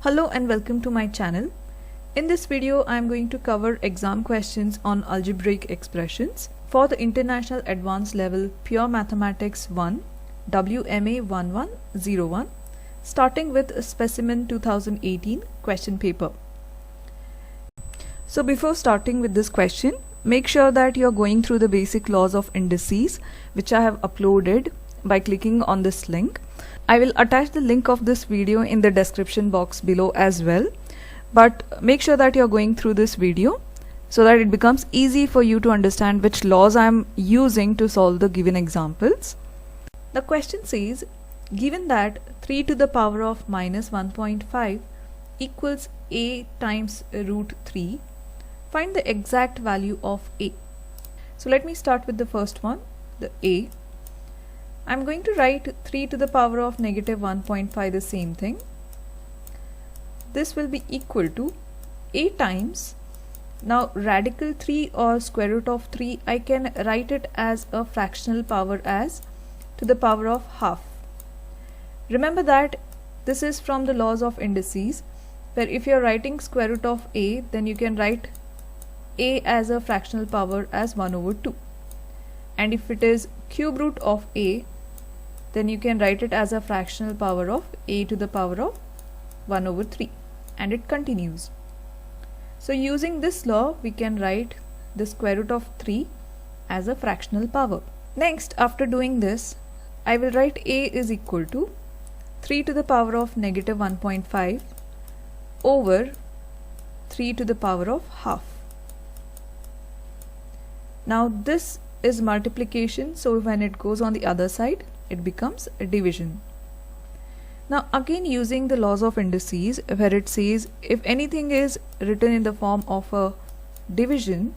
Hello and welcome to my channel. In this video I am going to cover exam questions on algebraic expressions for the International Advanced Level Pure Mathematics 1 WMA 1101 starting with Specimen 2018 question paper. So before starting with this question, make sure that you are going through the basic laws of indices which I have uploaded by clicking on this link. I will attach the link of this video in the description box below as well, but make sure that you are going through this video so that it becomes easy for you to understand which laws I am using to solve the given examples. The question says, given that 3 to the power of minus 1.5 equals a times root 3, find the exact value of a. So let me start with the first one, the a. I'm going to write 3 to the power of negative 1.5 the same thing. This will be equal to a times, now radical 3 or square root of 3, I can write it as a fractional power as to the power of half. Remember that this is from the laws of indices, where if you're writing square root of a, then you can write a as a fractional power as 1 over 2. And if it is cube root of a, then you can write it as a fractional power of a to the power of 1 over 3, and it continues. So using this law, we can write the square root of 3 as a fractional power. Next, after doing this, I will write a is equal to 3 to the power of negative 1.5 over 3 to the power of half. Now this is multiplication, so when it goes on the other side, it becomes a division. Now again, using the laws of indices, where it says if anything is written in the form of a division,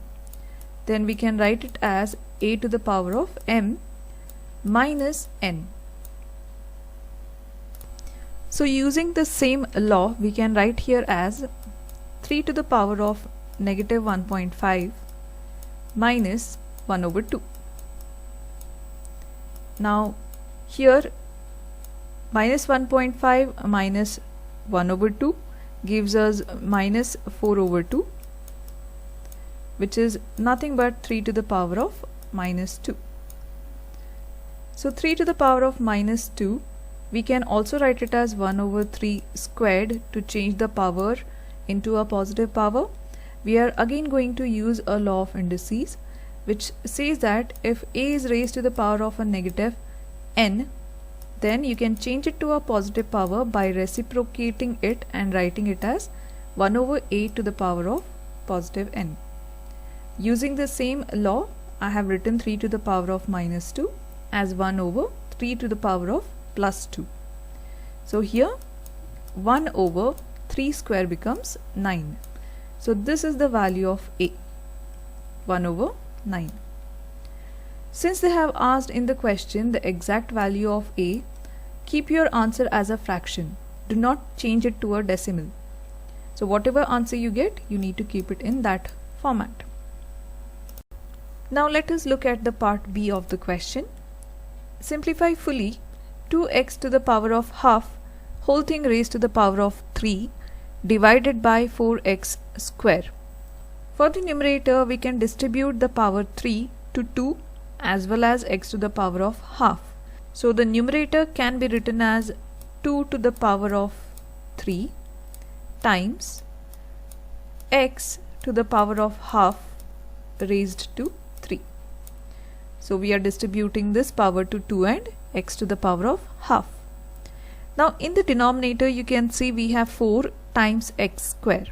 then we can write it as a to the power of m minus n. So using the same law, we can write here as 3 to the power of negative 1.5 minus 1 over 2. Now here minus 1.5 minus 1 over 2 gives us minus 4 over 2, which is nothing but 3 to the power of minus 2. So 3 to the power of minus 2, we can also write it as 1 over 3 squared to change the power into a positive power. We are again going to use a law of indices which says that if a is raised to the power of a negative n, then you can change it to a positive power by reciprocating it and writing it as 1 over a to the power of positive n. Using the same law, I have written 3 to the power of minus 2 as 1 over 3 to the power of plus 2. So here 1 over 3 square becomes 9. So this is the value of a, 1 over 9. Since they have asked in the question the exact value of a, keep your answer as a fraction. Do not change it to a decimal. So whatever answer you get, you need to keep it in that format. Now let us look at the part B of the question. Simplify fully 2x to the power of half whole thing raised to the power of 3 divided by 4x square. For the numerator, we can distribute the power 3 to 2 as well as x to the power of half. So the numerator can be written as 2 to the power of 3 times x to the power of half raised to 3. So we are distributing this power to 2 and x to the power of half. Now in the denominator, you can see we have 4 times x square.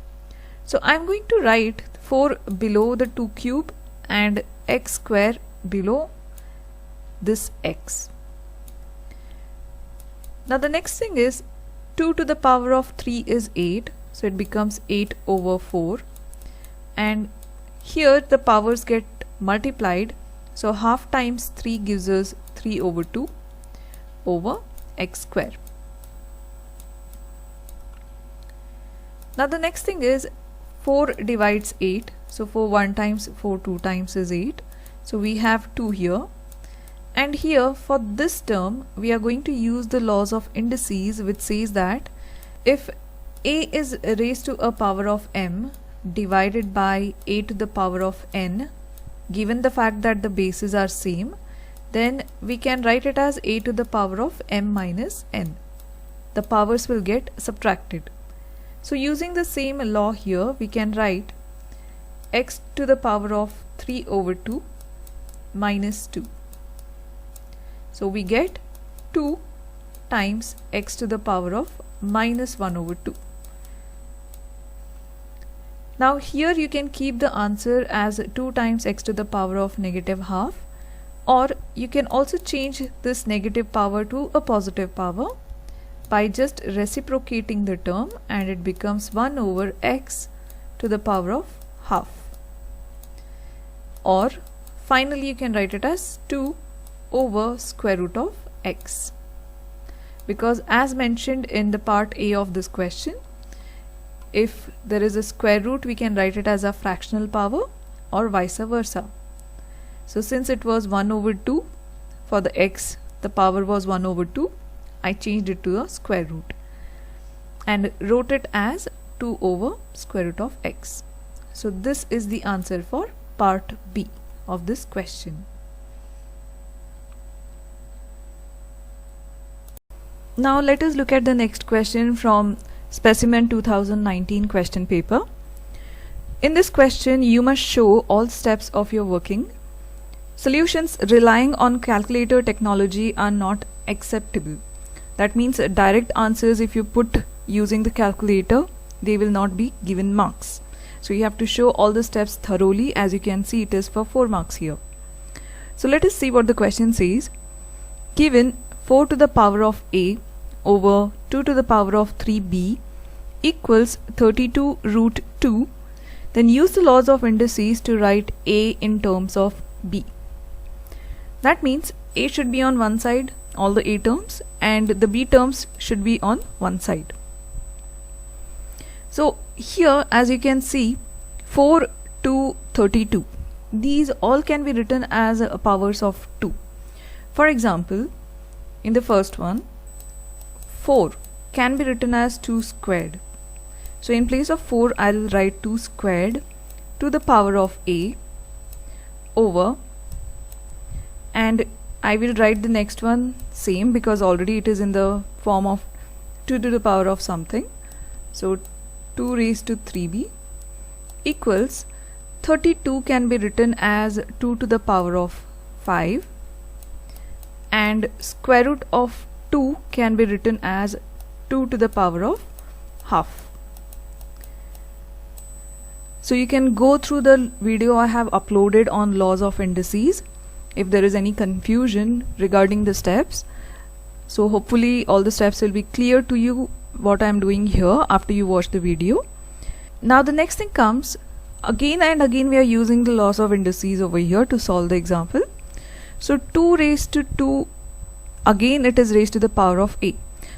So I'm going to write 4 below the 2 cube and x square below this x. Now the next thing is 2 to the power of 3 is 8, so it becomes 8 over 4, and here the powers get multiplied, so half times 3 gives us 3 over 2 over x square. Now the next thing is 4 divides 8, so 4 1 times 4 2 times is 8, so we have 2 here, And here for this term we are going to use the laws of indices, which says that if a is raised to a power of m divided by a to the power of n. Given the fact that the bases are same, then we can write it as a to the power of m minus n. The powers will get subtracted. So using the same law here, we can write x to the power of 3 over 2 minus 2. So we get 2 times x to the power of minus 1 over 2. Now here you can keep the answer as 2 times x to the power of negative half, or you can also change this negative power to a positive power by just reciprocating the term, and it becomes 1 over x to the power of half. Or finally you can write it as 2 over square root of x, because as mentioned in the part A of this question, if there is a square root, we can write it as a fractional power or vice versa. So since it was 1 over 2 for the x, the power was 1 over 2, I changed it to a square root and wrote it as 2 over square root of x. So this is the answer for part B of this question. Now let us look at the next question from Specimen 2019 question paper. In this question, you must show all steps of your working. Solutions relying on calculator technology are not acceptable. That means direct answers, if you put using the calculator, they will not be given marks. So you have to show all the steps thoroughly. As you can see, it is for 4 marks here. So let us see what the question says. Given 4 to the power of a over 2 to the power of 3b equals 32 root 2, then use the laws of indices to write a in terms of b. That means a should be on one side, all the a terms, and the b terms should be on one side. So here, as you can see, 4 to 32, these all can be written as powers of 2. For example, in the first one, 4 can be written as 2 squared. So in place of 4, I will write 2 squared to the power of a over, and I will write the next one same because already it is in the form of 2 to the power of something. So 2 raised to 3b equals 32 can be written as 2 to the power of 5, and square root of 2 can be written as 2 to the power of half. So you can go through the video I have uploaded on laws of indices if there is any confusion regarding the steps. So hopefully all the steps will be clear to you what I am doing here after you watch the video. Now the next thing comes, again and again we are using the laws of indices over here to solve the example. So 2 raised to 2, again it is raised to the power of a.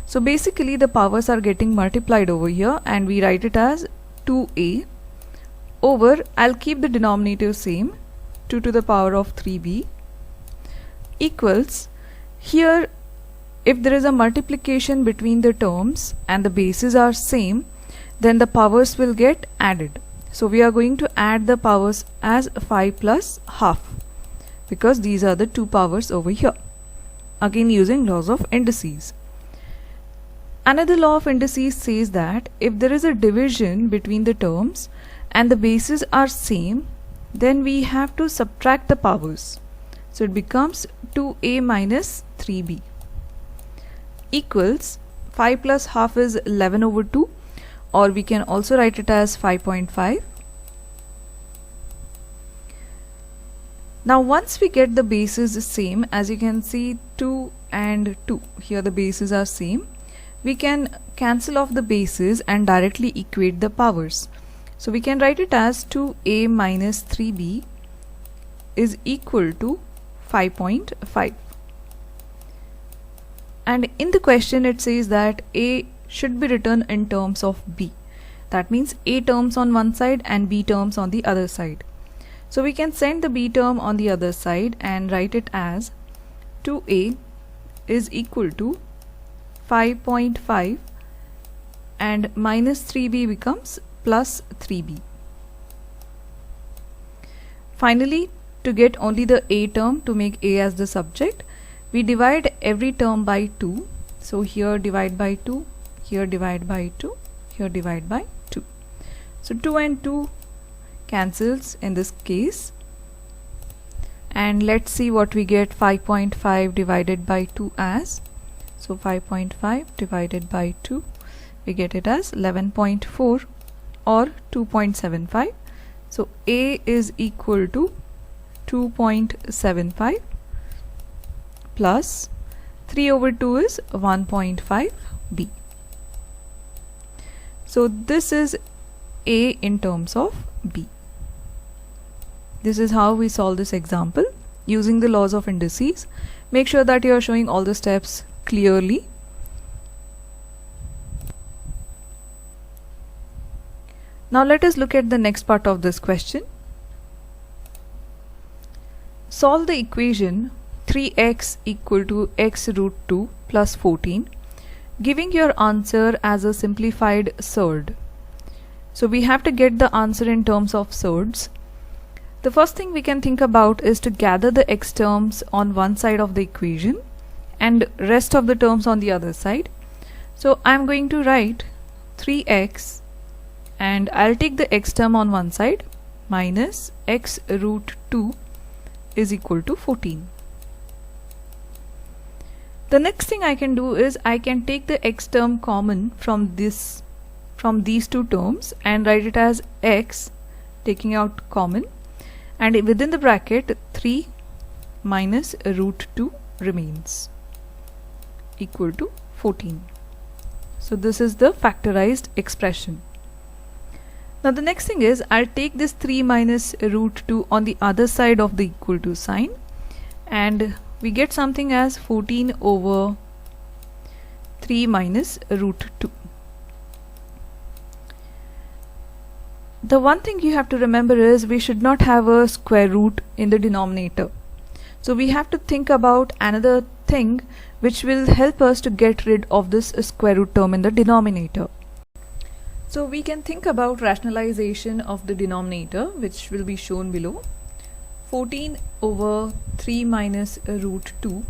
So basically the powers are getting multiplied over here, and we write it as 2a over, I'll keep the denominator same, 2 to the power of 3b equals, here if there is a multiplication between the terms and the bases are same, then the powers will get added. So we are going to add the powers as 5 plus half, because these are the two powers over here, again using laws of indices. Another law of indices says that if there is a division between the terms and the bases are same, then we have to subtract the powers. So it becomes 2a minus 3b equals 5 plus half is 11 over 2, or we can also write it as 5.5. Now once we get the bases same, as you can see 2 and 2, here the bases are same, we can cancel off the bases and directly equate the powers. So we can write it as 2a minus 3b is equal to 5.5. And in the question it says that a should be written in terms of b. That means a terms on one side and b terms on the other side. So we can send the b term on the other side and write it as 2a is equal to 5.5 and minus 3b becomes plus 3b. Finally, to get only the a term, to make a as the subject, we divide every term by 2. So here divide by 2, here divide by 2, here divide by 2. So 2 and 2 cancels in this case. And let's see what we get 5.5 divided by 2 as. So 5.5 divided by 2, we get it as 11.4 or 2.75. So A is equal to 2.75 plus 3 over 2 is 1.5b. So this is A in terms of B. This is how we solve this example using the laws of indices. Make sure that you are showing all the steps clearly. Now let us look at the next part of this question. Solve the equation 3x equal to x root 2 plus 14, giving your answer as a simplified surd. So we have to get the answer in terms of surds. The first thing we can think about is to gather the x terms on one side of the equation and rest of the terms on the other side. So I'm going to write 3x and I'll take the x term on one side minus x root 2 is equal to 14. The next thing I can do is I can take the x term common from these two terms and write it as x, taking out common, and within the bracket 3 minus root 2 remains equal to 14. So this is the factorized expression. Now the next thing is I'll take this 3 minus root 2 on the other side of the equal to sign, and we get something as 14 over 3 minus root 2. The one thing you have to remember is we should not have a square root in the denominator. So we have to think about another thing which will help us to get rid of this square root term in the denominator. So we can think about rationalization of the denominator, which will be shown below. 14 over 3 minus root 2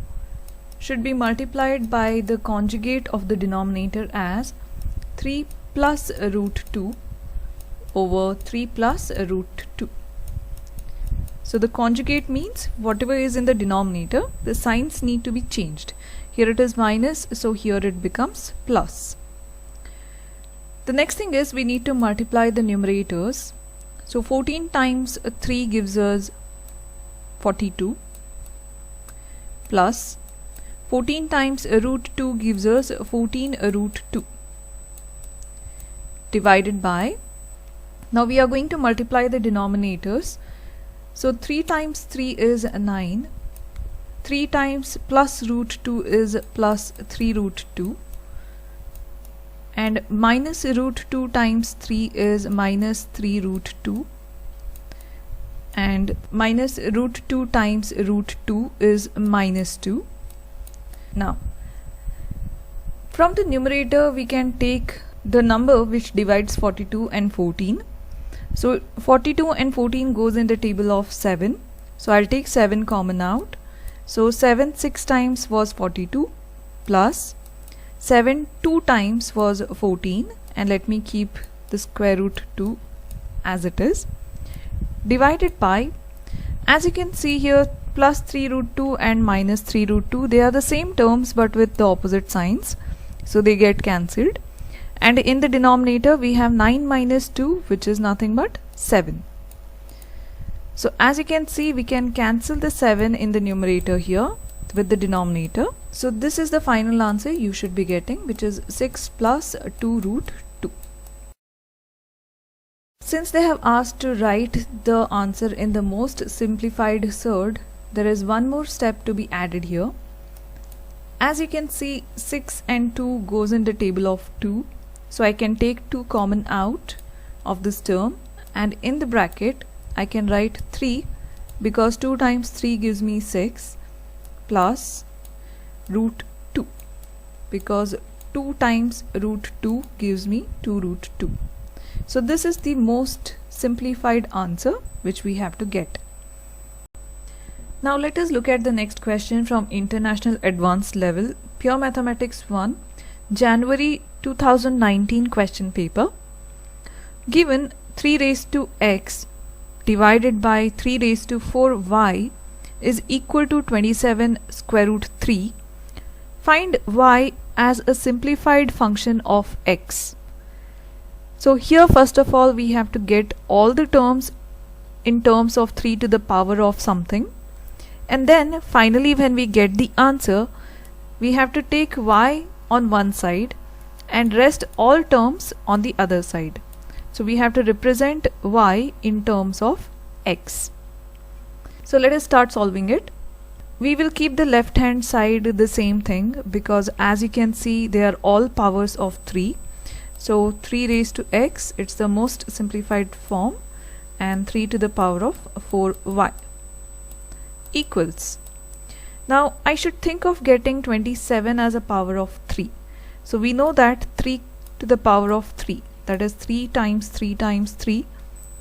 should be multiplied by the conjugate of the denominator as 3 plus root 2 over 3 plus root 2. So the conjugate means whatever is in the denominator, the signs need to be changed. Here it is minus, so here it becomes plus. The next thing is we need to multiply the numerators. So 14 times 3 gives us 42 plus 14 times root 2 gives us 14 root 2 divided by, now we are going to multiply the denominators. So 3 times 3 is 9, 3 times plus root 2 is plus 3 root 2, and minus root 2 times 3 is minus 3 root 2, and minus root 2 times root 2 is minus 2. Now from the numerator we can take the number which divides 42 and 14. So 42 and 14 goes in the table of 7. So I'll take 7 common out. So 7 6 times was 42 plus 7 2 times was 14, and let me keep the square root 2 as it is, divided by, as you can see here, plus 3 root 2 and minus 3 root 2, they are the same terms but with the opposite signs, so they get cancelled. And in the denominator we have 9 minus 2, which is nothing but 7. So as you can see, we can cancel the 7 in the numerator here with the denominator. So this is the final answer you should be getting, which is 6 plus 2 root 2. Since they have asked to write the answer in the most simplified surd, there is one more step to be added here. As you can see, 6 and 2 goes in the table of 2. So I can take 2 common out of this term, and in the bracket I can write 3, because 2 times 3 gives me 6, plus root 2, because 2 times root 2 gives me 2 root 2. So this is the most simplified answer which we have to get. Now let us look at the next question from International Advanced Level, Pure Mathematics 1, January 2019 question paper. Given 3 raised to x divided by 3 raised to 4y is equal to 27 square root 3, find y as a simplified function of x. So here first of all we have to get all the terms in terms of 3 to the power of something, and then finally when we get the answer we have to take y on one side and rest all terms on the other side. So we have to represent y in terms of x. So let us start solving it. We will keep the left hand side the same thing because as you can see they are all powers of 3. So 3 raised to x, it's the most simplified form, and 3 to the power of 4y equals. Now I should think of getting 27 as a power of 3. So we know that 3 to the power of 3, that is 3 times 3 times 3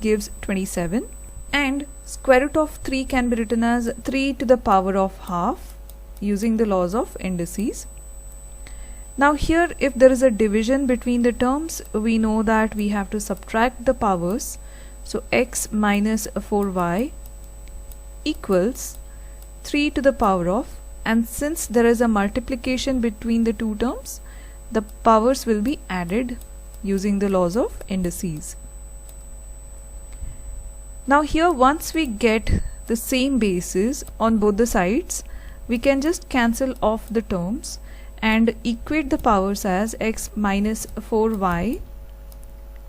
gives 27, and square root of 3 can be written as 3 to the power of half using the laws of indices. Now here if there is a division between the terms, we know that we have to subtract the powers. So x minus 4y equals 3 to the power of, and since there is a multiplication between the two terms, the powers will be added using the laws of indices. Now here once we get the same bases on both the sides, we can just cancel off the terms and equate the powers as x minus 4y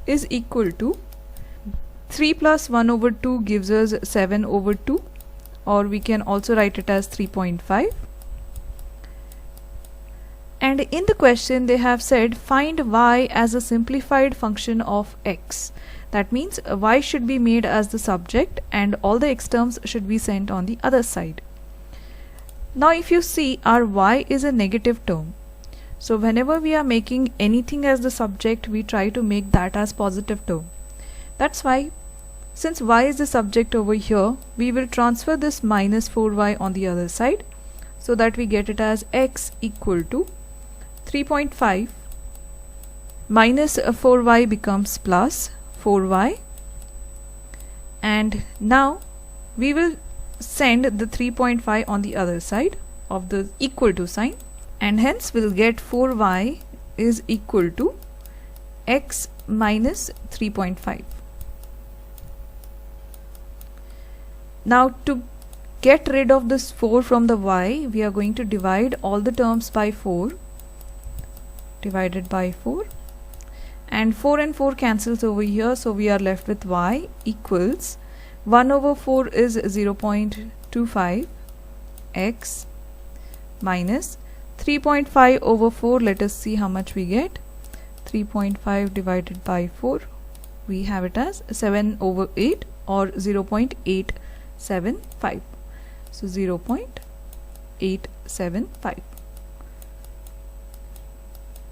is equal to 3 plus 1 over 2 gives us 7 over 2, or we can also write it as 3.5. And in the question they have said find y as a simplified function of x. That means y should be made as the subject and all the x terms should be sent on the other side. Now if you see, our y is a negative term. So whenever we are making anything as the subject, we try to make that as positive term. That's why since y is the subject over here, we will transfer this minus 4y on the other side so that we get it as x equal to 3.5 minus 4y becomes plus 4y, and now we will send the 3.5 on the other side of the equal to sign, and hence we'll get 4y is equal to x minus 3.5. Now to get rid of this 4 from the y, we are going to divide all the terms by 4, divided by 4, and 4 and 4 cancels over here, so we are left with y equals 1 over 4 is 0.25 x minus 3.5 over 4. Let us see how much we get. 3.5 divided by 4, we have it as 7 over 8 or 0.875. So 0.875.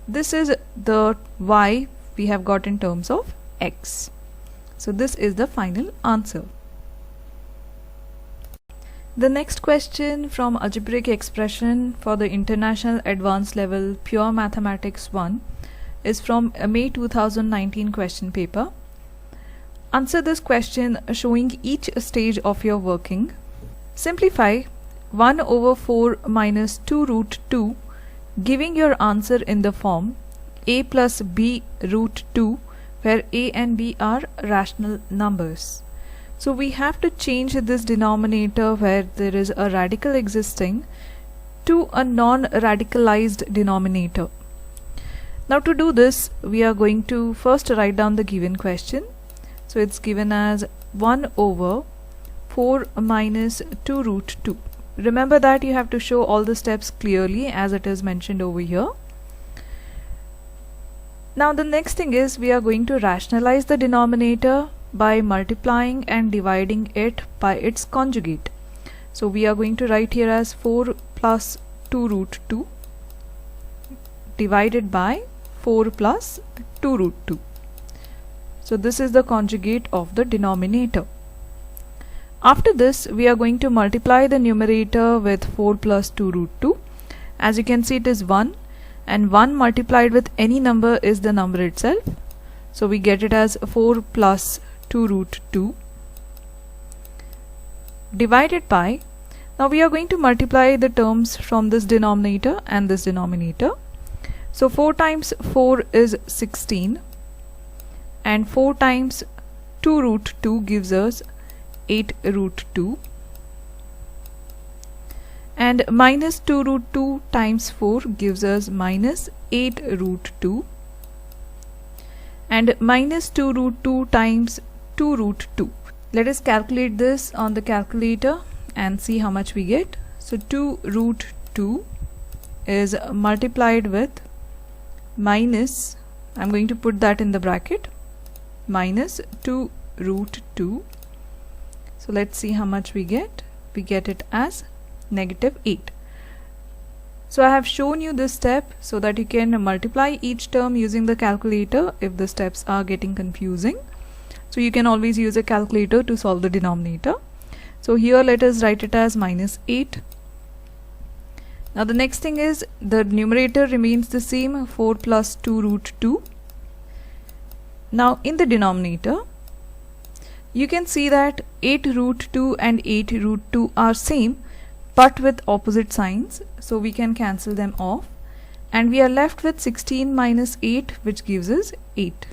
This is the y we have got in terms of x. So this is the final answer. The next question from Algebraic expression for the International Advanced Level Pure Mathematics 1 is from May 2019 question paper. Answer this question showing each stage of your working. Simplify 1 over 4 minus 2 root 2, giving your answer in the form a plus b root 2, where a and b are rational numbers. So we have to change this denominator where there is a radical existing to a non-radicalized denominator. Now to do this, we are going to first write down the given question. So it's given as 1 over 4 minus 2 root 2. Remember that you have to show all the steps clearly as it is mentioned over here. Now the next thing is we are going to rationalize the denominator by multiplying and dividing it by its conjugate. So we are going to write here as 4 plus 2 root 2 divided by 4 plus 2 root 2. So this is the conjugate of the denominator. After this, we are going to multiply the numerator with 4 plus 2 root 2. As you can see, it is 1, and 1 multiplied with any number is the number itself. So we get it as 4 plus 2 root 2 divided by, now we are going to multiply the terms from this denominator and this denominator. So 4 times 4 is 16, and 4 times 2 root 2 gives us 8 root 2, and minus 2 root 2 times 4 gives us minus 8 root 2, and minus 2 root 2 times 2 root 2. Let us calculate this on the calculator and see how much we get. So 2 root 2 is multiplied with minus, I'm going to put that in the bracket, minus 2 root 2. So let's see how much we get. We get it as negative 8. So I have shown you this step so that you can multiply each term using the calculator if the steps are getting confusing. So you can always use a calculator to solve the denominator. So here let us write it as minus 8. Now the next thing is the numerator remains the same, 4 plus 2 root 2. Now in the denominator, you can see that 8 root 2 and 8 root 2 are same but with opposite signs. So we can cancel them off and we are left with 16 minus 8, which gives us 8.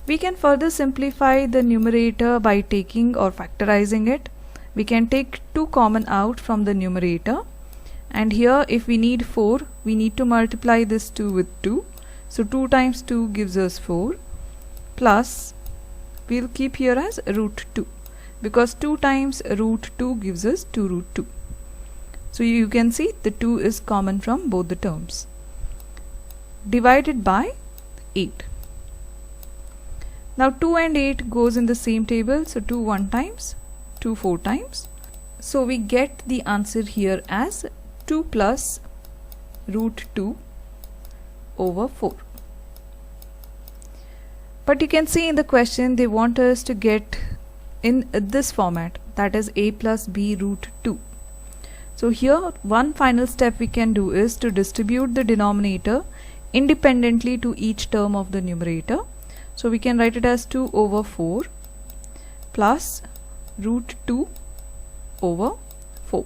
We can further simplify the numerator by taking or factorizing it. We can take 2 common out from the numerator, and here if we need 4, we need to multiply this 2 with 2. So 2 times 2 gives us 4, plus we'll keep here as root 2 because 2 times root 2 gives us 2 root 2. So you can see the 2 is common from both the terms, divided by 8. Now 2 and 8 goes in the same table, so 2 1 times, 2 4 times. So we get the answer here as 2 plus root 2 over 4. But you can see in the question they want us to get in this format, that is a plus b root 2. So here one final step we can do is to distribute the denominator independently to each term of the numerator. So we can write it as 2 over 4 plus root 2 over 4.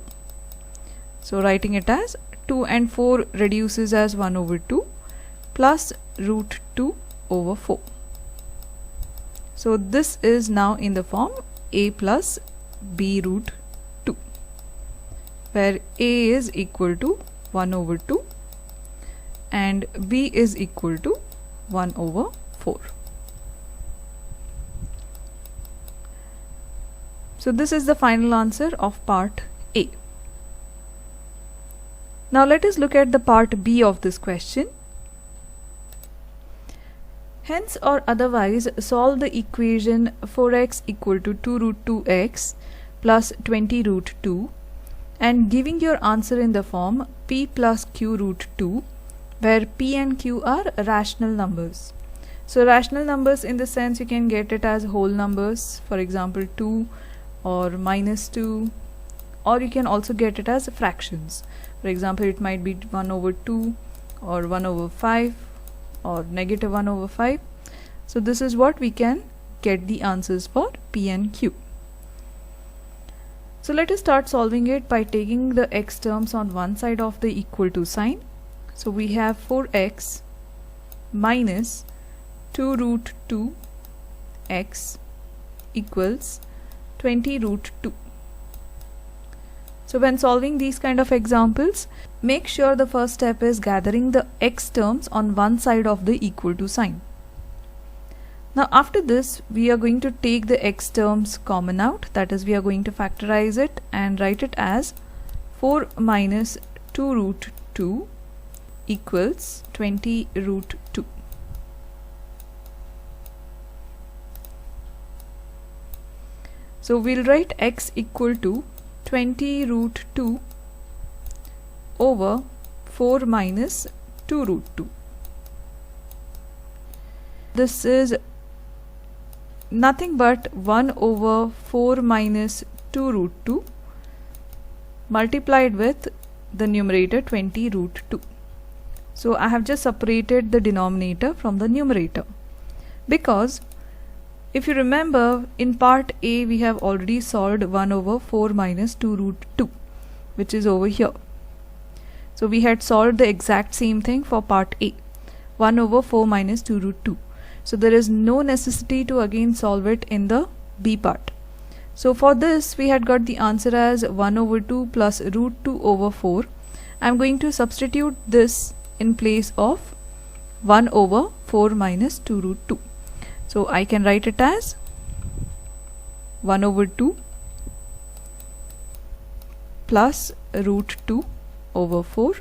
So writing it as 2 and 4 reduces as 1 over 2 plus root 2 over 4. So this is now in the form a plus b root 2, where a is equal to 1 over 2 and b is equal to 1 over 4. So this is the final answer of part A. Now let us look at the part B of this question. Hence or otherwise solve the equation 4x equal to 2 root 2x plus 20 root 2 and giving your answer in the form p plus q root 2, where p and q are rational numbers. So rational numbers in the sense you can get it as whole numbers, for example 2 or minus 2, or you can also get it as fractions. For example, it might be 1 over 2 or 1 over 5 or negative 1 over 5. So this is what we can get the answers for p and q. So let us start solving it by taking the x terms on one side of the equal to sign. So we have 4x minus 2 root 2 x equals 20 root 2. So when solving these kind of examples, make sure the first step is gathering the x terms on one side of the equal to sign. Now after this, we are going to take the x terms common out, that is we are going to factorize it and write it as 4 minus 2 root 2 equals 20 root 2. So we'll write x equal to 20 root 2 over 4 minus 2 root 2. This is nothing but 1 over 4 minus 2 root 2 multiplied with the numerator 20 root 2. So I have just separated the denominator from the numerator, because if you remember, in part A we have already solved 1 over 4 minus 2 root 2, which is over here. So we had solved the exact same thing for part A, 1 over 4 minus 2 root 2. So there is no necessity to again solve it in the B part. So for this we had got the answer as 1 over 2 plus root 2 over 4. I'm going to substitute this in place of 1 over 4 minus 2 root 2. So I can write it as 1 over 2 plus root 2 over 4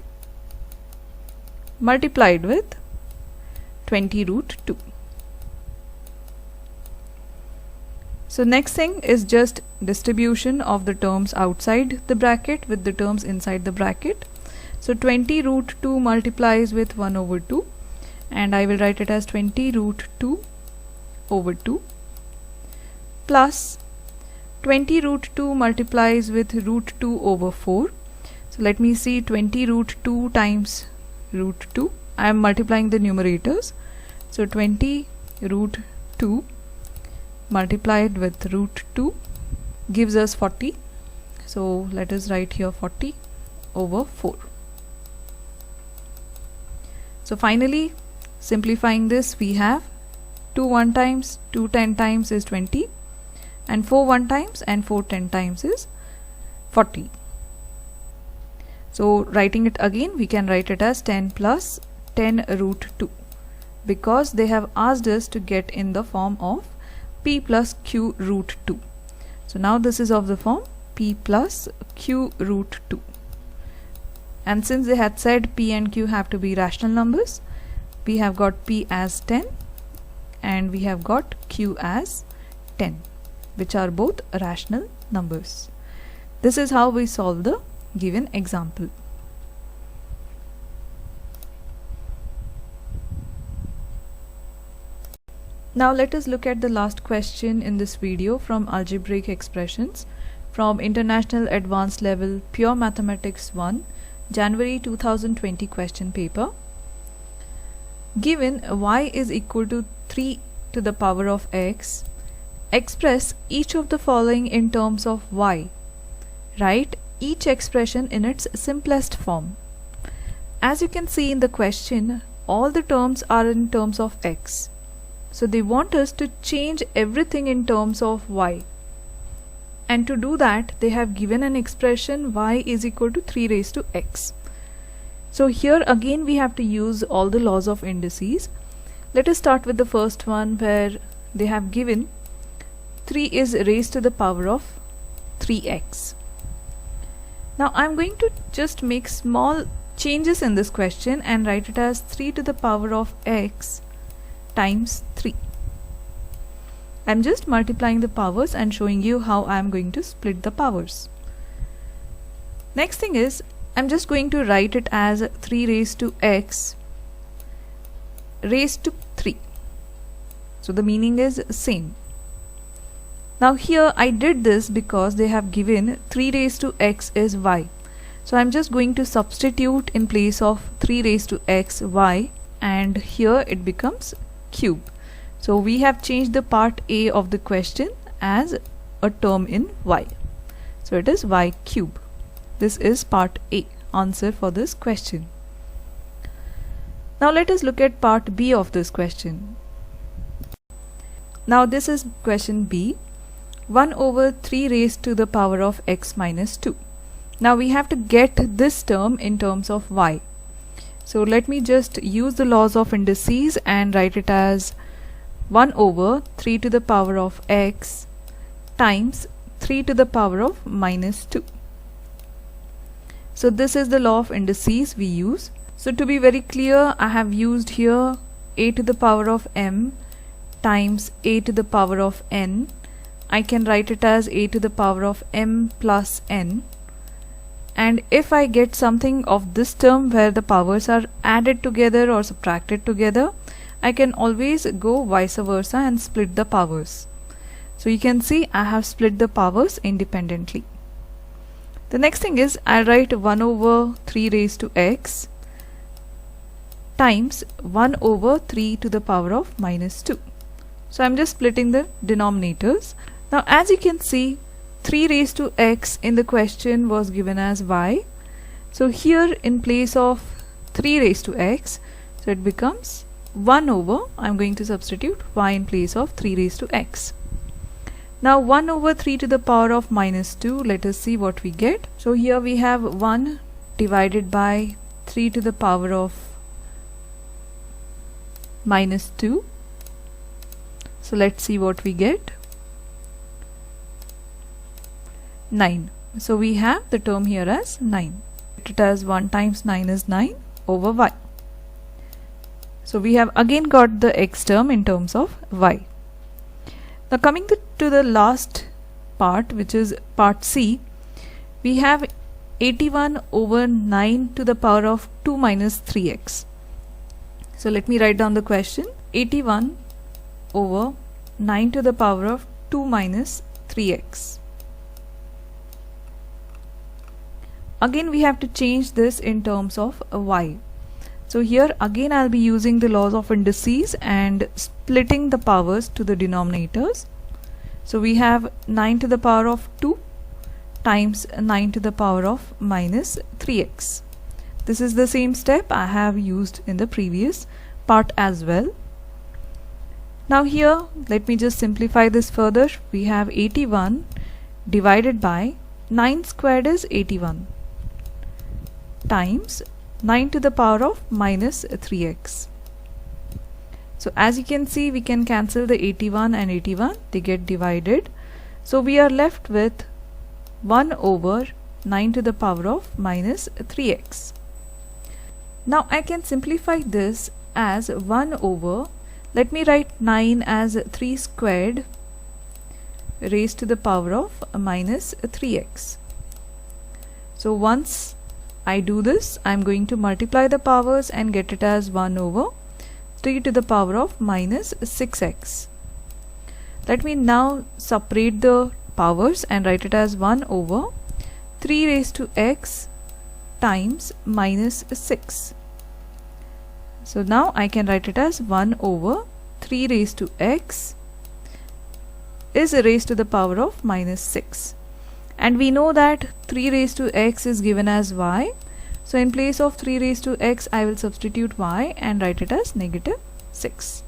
multiplied with 20 root 2. So next thing is just distribution of the terms outside the bracket with the terms inside the bracket. So 20 root 2 multiplies with 1 over 2, and I will write it as 20 root 2 over 2 plus 20 root 2 multiplies with root 2 over 4. So let me see, 20 root 2 times root 2. I am multiplying the numerators. So 20 root 2 multiplied with root 2 gives us 40. So let us write here 40 over 4. So finally, simplifying this, we have 2 1 times, 2 10 times is 20, and 4 1 times and 4 10 times is 40. So writing it again, we can write it as 10 plus 10 root 2, because they have asked us to get in the form of p plus q root 2. So now this is of the form p plus q root 2. And since they had said p and q have to be rational numbers, we have got p as 10 and we have got q as 10, which are both rational numbers. This is how we solve the given example. Now let us look at the last question in this video from Algebraic Expressions from International Advanced Level Pure Mathematics 1, January 2020 question paper. Given y is equal to 3 to the power of x, express each of the following in terms of y. Write each expression in its simplest form. As you can see in the question, all the terms are in terms of x. So they want us to change everything in terms of y. And to do that, they have given an expression y is equal to 3 raised to x. So here again we have to use all the laws of indices. Let us start with the first one, where they have given 3 is raised to the power of 3x. Now I'm going to just make small changes in this question and write it as 3 to the power of x times 3. I'm just multiplying the powers and showing you how I'm going to split the powers. Next thing is, I'm just going to write it as 3 raised to x raised to 3. So the meaning is same. Now here I did this because they have given 3 raised to x is y. So I'm just going to substitute in place of 3 raised to x y, and here it becomes cube. So we have changed the part A of the question as a term in y. So it is y cube. This is part A, answer for this question. Now let us look at part B of this question. Now this is question B. 1 over 3 raised to the power of x minus 2. Now we have to get this term in terms of y. So let me just use the laws of indices and write it as 1 over 3 to the power of x times 3 to the power of minus 2. So this is the law of indices we use. So to be very clear, I have used here a to the power of m times a to the power of n. I can write it as a to the power of m plus n and if I get something of this term where the powers are added together or subtracted together, I can always go vice versa and split the powers. So you can see I have split the powers independently. The next thing is I write 1 over 3 raised to x times 1 over 3 to the power of minus 2. So I'm just splitting the denominators. Now as you can see, 3 raised to x in the question was given as y. So here in place of 3 raised to x, so it becomes 1 over, I'm going to substitute y in place of 3 raised to x. Now 1 over 3 to the power of minus 2, let us see what we get. So here we have 1 divided by 3 to the power of minus 2. So let's see what we get. 9. So we have the term here as 9. It as 1 times 9 is 9 over y. So we have again got the x term in terms of y. Now coming to the last part, which is part C, we have 81 over 9 to the power of 2 minus 3x. So let me write down the question. 81 over 9 to the power of 2 minus 3x. Again we have to change this in terms of y. So here again I'll be using the laws of indices and splitting the powers to the denominators. So we have 9 to the power of 2 times 9 to the power of minus 3x. This is the same step I have used in the previous part as well. Now here let me just simplify this further. We have 81 divided by 9 squared is 81 times 9 to the power of minus 3x. So as you can see, we can cancel the 81 and 81, they get divided. So we are left with 1 over 9 to the power of minus 3x. Now I can simplify this as 1 over, let me write 9 as 3 squared raised to the power of minus 3x. So once I do this, I am going to multiply the powers and get it as 1 over 3 to the power of minus 6x. Let me now separate the powers and write it as 1 over 3 raised to x times minus 6. So now I can write it as 1 over 3 raised to x is raised to the power of minus 6. And we know that 3 raised to x is given as y. So in place of 3 raised to x, I will substitute y and write it as negative 6.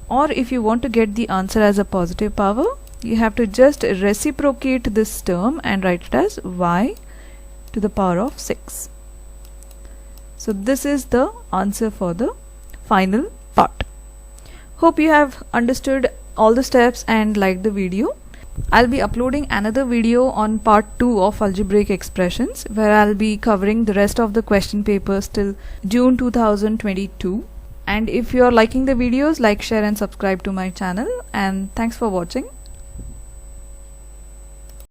Or if you want to get the answer as a positive power, you have to just reciprocate this term and write it as y to the power of 6. So this is the answer for the final part. Hope you have understood all the steps and liked the video. I'll be uploading another video on part 2 of algebraic expressions, where I'll be covering the rest of the question papers till June 2022. And if you are liking the videos, like, share and subscribe to my channel, and thanks for watching.